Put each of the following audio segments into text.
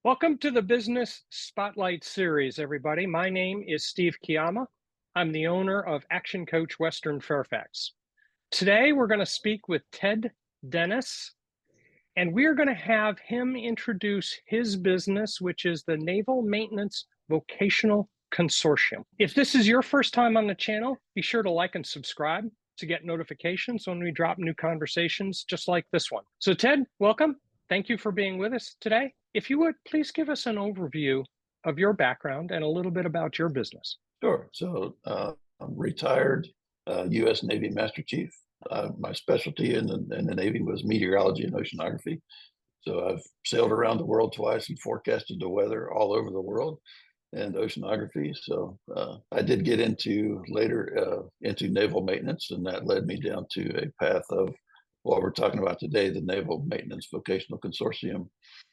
Welcome to the Business Spotlight Series, everybody. My name is Steve Kiyama. I'm the owner of Action Coach Western Fairfax. Today, we're going to speak with Ted Dennis, and we're going to have him introduce his business, which is the Naval Maintenance Vocational Consortium. If this is your first time on the channel, be sure to like and subscribe to get notifications when we drop new conversations just like this one. So Ted, welcome. Thank you for being with us today. If you would, please give us an overview of your background and a little bit about your business. Sure. I'm retired U.S. Navy Master Chief. My specialty in the Navy was meteorology and oceanography. So I've sailed around the world twice and forecasted the weather all over the world and oceanography. So I did get into into naval maintenance, and that led me down to a path of what we're talking about today, the Naval Maintenance Vocational Consortium,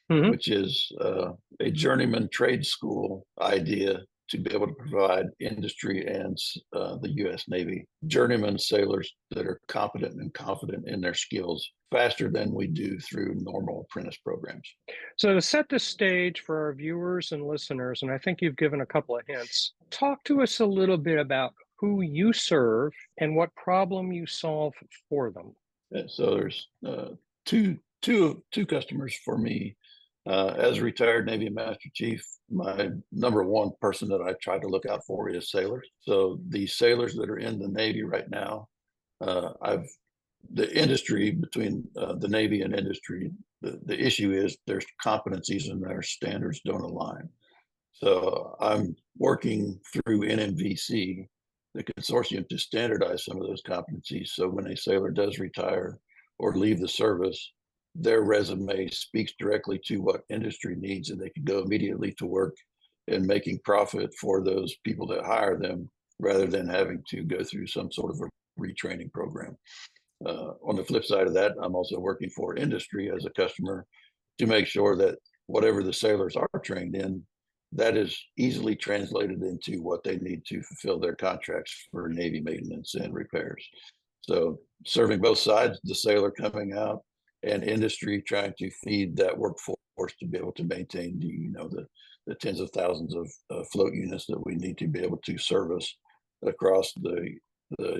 which is a journeyman trade school idea to be able to provide industry and the U.S. Navy journeyman sailors that are competent and confident in their skills faster than we do through normal apprentice programs. So to set the stage for our viewers and listeners, and I think you've given a couple of hints, talk to us a little bit about who you serve and what problem you solve for them. And so there's two customers for me. As a retired Navy Master Chief, my number one person that I try to look out for is sailors. So the sailors that are in the Navy right now, the industry between the Navy and industry, the issue is their competencies and their standards don't align. So I'm working through NMVC, the consortium, to standardize some of those competencies. So when a sailor does retire or leave the service, their resume speaks directly to what industry needs, and they can go immediately to work and making profit for those people that hire them rather than having to go through some sort of a retraining program. On the flip side of that, I'm also working for industry as a customer to make sure that whatever the sailors are trained in, that is easily translated into what they need to fulfill their contracts for Navy maintenance and repairs. So serving both sides, the sailor coming out and industry trying to feed that workforce to be able to maintain the tens of thousands of float units that we need to be able to service across the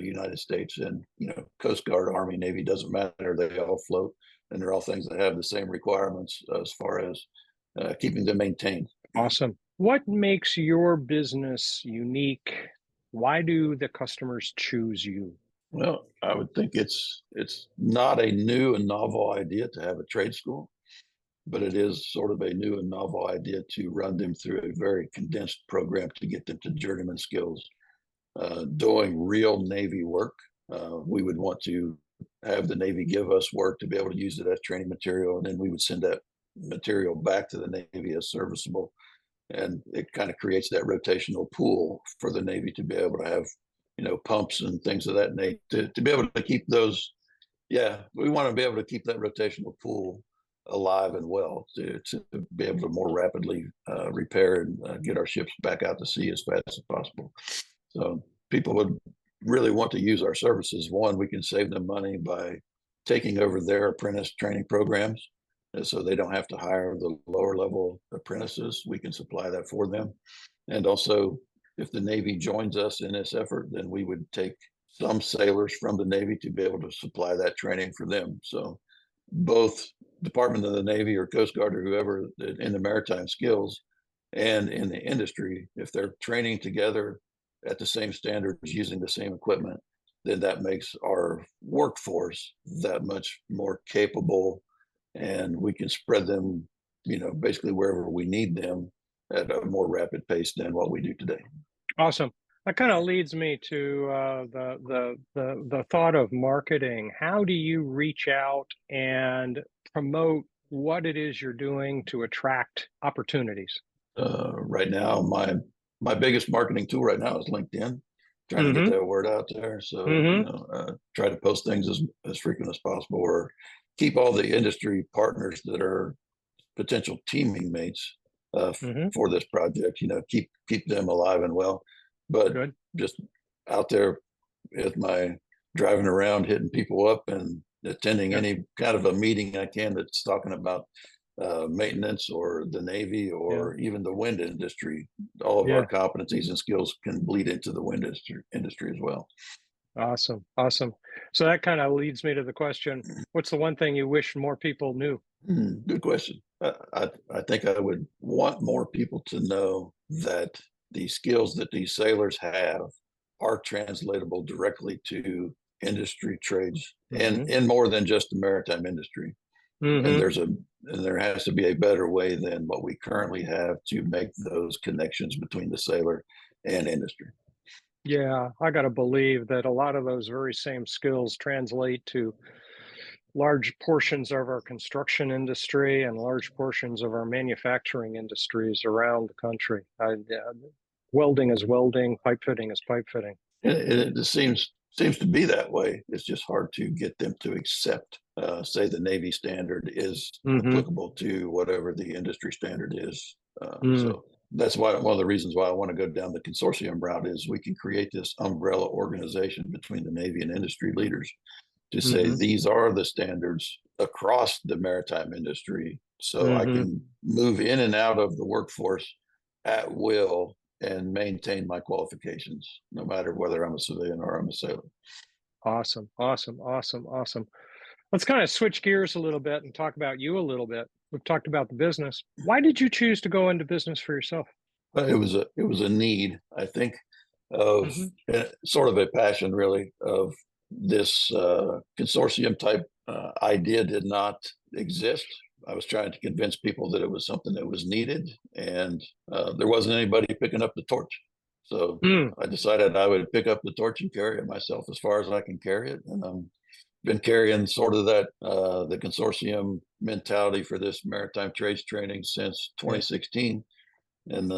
United States. And Coast Guard, Army, Navy, doesn't matter, they all float, and they're all things that have the same requirements as far as keeping them maintained. Awesome. What makes your business unique? Why do the customers choose you? Well, I would think it's not a new and novel idea to have a trade school, but it is sort of a new and novel idea to run them through a very condensed program to get them to journeyman skills, doing real Navy work. We would want to have the Navy give us work to be able to use it as training material, and then we would send that material back to the Navy as serviceable. And it kind of creates that rotational pool for the Navy to be able to have pumps and things of that nature to be able to keep those. Yeah, we want to be able to keep that rotational pool alive and well to be able to more rapidly repair and get our ships back out to sea as fast as possible. So people would really want to use our services. One, we can save them money by taking over their apprentice training programs, so they don't have to hire the lower level apprentices. We can supply that for them. And also, if the Navy joins us in this effort, then we would take some sailors from the Navy to be able to supply that training for them. So both Department of the Navy or Coast Guard or whoever in the maritime skills and in the industry, if they're training together at the same standards using the same equipment, then that makes our workforce that much more capable, and we can spread them, basically wherever we need them at a more rapid pace than what we do today. Awesome. That kind of leads me to the thought of marketing. How do you reach out and promote what it is you're doing to attract opportunities? Right now, my biggest marketing tool right now is LinkedIn, trying to get that word out there. So try to post things as frequent as possible, or keep all the industry partners that are potential teaming mates for this project, keep them alive and well. But just out there with my driving around, hitting people up and attending any kind of a meeting I can that's talking about maintenance or the Navy Yeah. or even the wind industry. All of our Yeah. competencies and skills can bleed into the wind industry as well. Awesome. Awesome. So that kind of leads me to the question, what's the one thing you wish more people knew? Good question. I think I would want more people to know that the skills that these sailors have are translatable directly to industry trades and Hmm. in more than just the maritime industry. And Hmm. there has to be a better way than what we currently have to make those connections between the sailor and industry. Yeah, I got to believe that a lot of those very same skills translate to large portions of our construction industry and large portions of our manufacturing industries around the country. Welding is welding, pipe fitting is pipe fitting. And it just seems to be that way. It's just hard to get them to accept. Say the Navy standard is Hmm. applicable to whatever the industry standard is. Mm. So that's why one of the reasons why I want to go down the consortium route is we can create this umbrella organization between the Navy and industry leaders to say Hmm. these are the standards across the maritime industry. So I Hmm. can move in and out of the workforce at will and maintain my qualifications, no matter whether I'm a civilian or I'm a sailor. Awesome. Awesome. Awesome. Awesome. Let's kind of switch gears a little bit and talk about you a little bit. We've talked about the business. Why did you choose to go into business for yourself? But it was a need, I think, of Hmm. sort of a passion, really, of this consortium type idea did not exist. I was trying to convince people that it was something that was needed, and there wasn't anybody picking up the torch. So Mm. I decided I would pick up the torch and carry it myself as far as I can carry it, and been carrying sort of that the consortium mentality for this maritime trades training since Yeah. 2016. And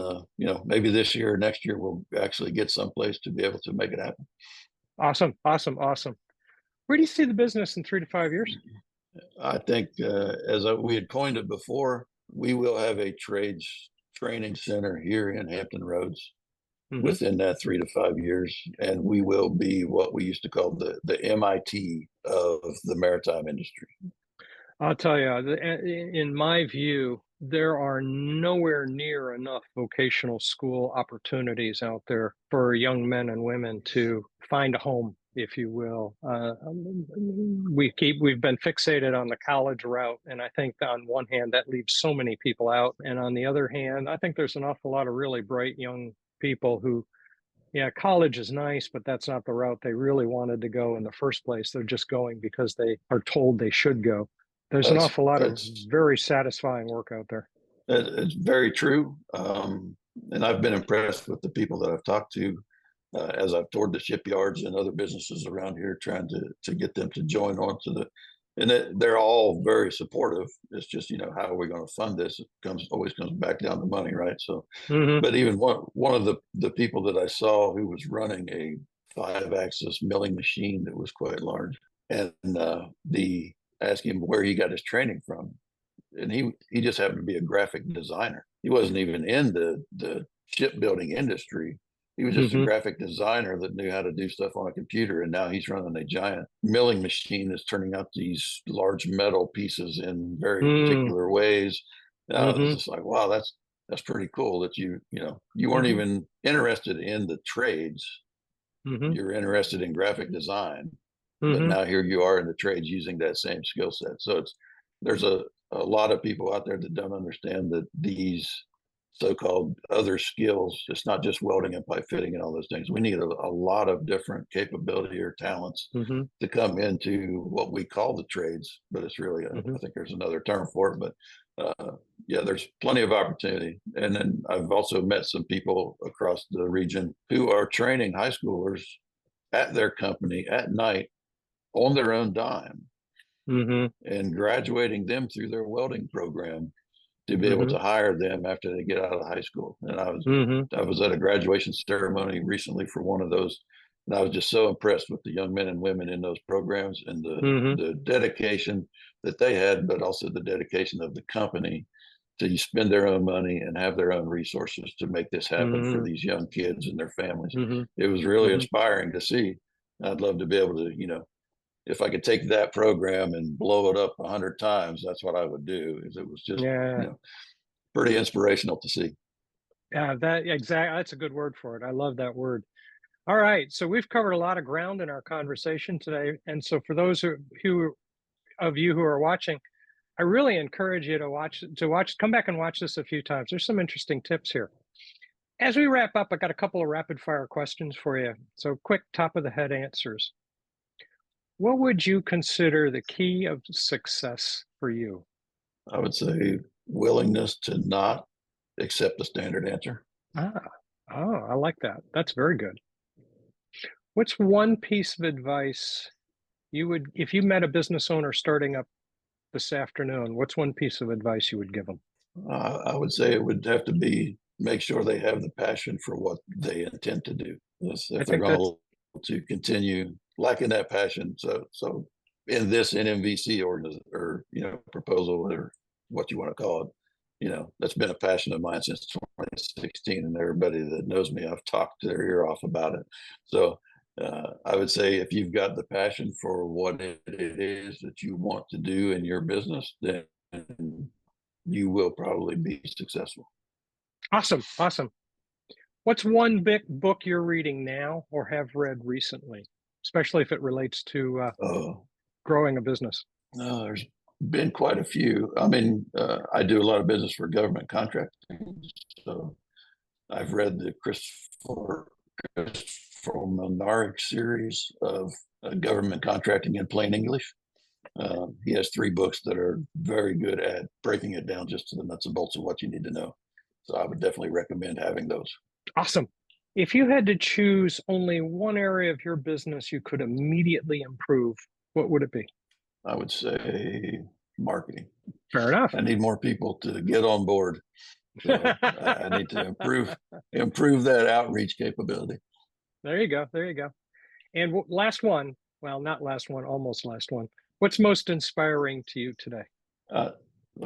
maybe this year or next year we'll actually get someplace to be able to make it happen. Awesome. Awesome. Awesome. Where do you see the business in 3 to 5 years? I think we had coined it before, we will have a trades training center here in Hampton Roads Hmm. within that 3 to 5 years, and we will be what we used to call the MIT of the maritime industry. I'll tell you, in my view, there are nowhere near enough vocational school opportunities out there for young men and women to find a home, if you will. We've been fixated on the college route, and I think on one hand that leaves so many people out, and on the other hand, I think there's an awful lot of really bright young people who, yeah, college is nice, but that's not the route they really wanted to go in the first place. They're just going because they are told they should go. There's an That's awful lot of that's very satisfying work out there. it's very true, and I've been impressed with the people that I've talked to as I've toured the shipyards and other businesses around here, trying to get them to join on to and they're all very supportive. It's just how are we going to fund this? It always comes back down to money, right? So, Hmm. but even one of the people that I saw who was running a 5-axis milling machine that was quite large, and the asked him where he got his training from, and he just happened to be a graphic designer. He wasn't even in the shipbuilding industry. He was just a Hmm. graphic designer that knew how to do stuff on a computer, and now he's running a giant milling machine that's turning out these large metal pieces in very Hmm. particular ways. And I was Hmm. just like, wow, that's pretty cool that you weren't Hmm. even interested in the trades. Hmm. You're interested in graphic design, but Hmm. now here you are in the trades using that same skill set. So there's a lot of people out there that don't understand that these so-called other skills, it's not just welding and pipe fitting and all those things. We need a lot of different capability or talents Hmm. to come into what we call the trades, but it's really Hmm. I think there's another term for it, but yeah, there's plenty of opportunity. And then I've also met some people across the region who are training high schoolers at their company at night on their own dime Hmm. and graduating them through their welding program to be able Hmm. to hire them after they get out of high school. And Hmm. I was at a graduation ceremony recently for one of those, and I was just so impressed with the young men and women in those programs and Hmm. the dedication that they had, but also the dedication of the company to spend their own money and have their own resources to make this happen for Hmm. these young kids and their families. Hmm. It was really Hmm. inspiring to see. I'd love to be able to, if I could take that program and blow it up 100 times, that's what I would do. Is it was just, Yeah. pretty inspirational to see. Yeah, that's a good word for it. I love that word. All right, so we've covered a lot of ground in our conversation today, and so for those who of you who are watching, I really encourage you come back and watch this a few times. There's some interesting tips here. As we wrap up, I got a couple of rapid fire questions for you. So quick top of the head answers. What would you consider the key of success for you? I would say willingness to not accept the standard answer. Ah, oh, I like that. That's very good. What's one piece of advice you would, if you met a business owner starting up this afternoon, what's one piece of advice you would give them? I would say it would have to be make sure they have the passion for what they intend to do. I If they're think that's going to continue lacking that passion, so in this NMVC or proposal or what you want to call it, that's been a passion of mine since 2016, and everybody that knows me, I've talked their ear off about it. So I would say if you've got the passion for what it is that you want to do in your business, then you will probably be successful. awesome. Awesome. What's one big book you're reading now or have read recently, especially if it relates to Uh, growing a business? no, there's been quite a few. I mean, I do a lot of business for government contracting, so I've read the Christopher Menard series of government contracting in plain English. He has 3 books that are very good at breaking it down just to the nuts and bolts of what you need to know. So I would definitely recommend having those. Awesome. If you had to choose only one area of your business you could immediately improve, what would it be? I would say marketing. Fair enough. I need more people to get on board. So I need to improve that outreach capability. There you go. There you go. And last one, well, not last one, almost last one. What's most inspiring to you today? Uh,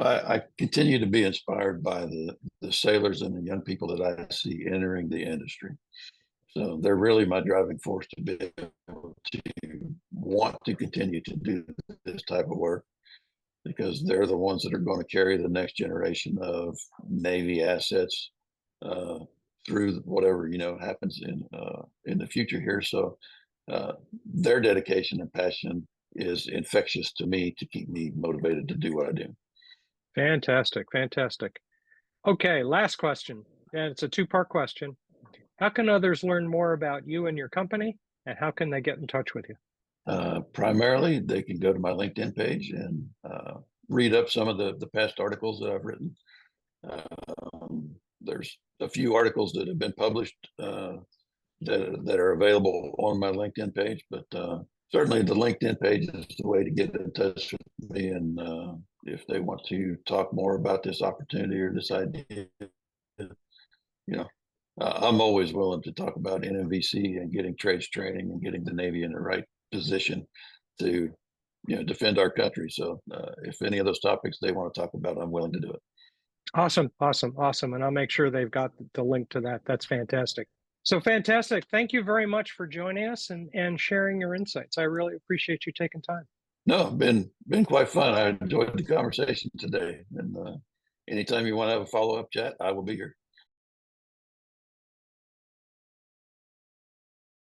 I continue to be inspired by the sailors and the young people that I see entering the industry. So they're really my driving force to be able to want to continue to do this type of work, because they're the ones that are going to carry the next generation of Navy assets through whatever happens in the future here. So their dedication and passion is infectious to me to keep me motivated to do what I do. Fantastic. Fantastic. Okay, last question. And it's a two-part question. How can others learn more about you and your company? And how can they get in touch with you? Primarily, they can go to my LinkedIn page and read up some of the past articles that I've written. There's a few articles that have been published that are available on my LinkedIn page, but certainly the LinkedIn page is the way to get in touch with me. And if they want to talk more about this opportunity or this idea, I'm always willing to talk about NMVC and getting trades training and getting the Navy in the right position to defend our country. So if any of those topics they want to talk about, I'm willing to do it. Awesome, awesome, awesome. And I'll make sure they've got the link to that. That's fantastic. So fantastic. Thank you very much for joining us and sharing your insights. I really appreciate you taking time. No, been quite fun. I enjoyed the conversation today. And anytime you want to have a follow-up chat, I will be here.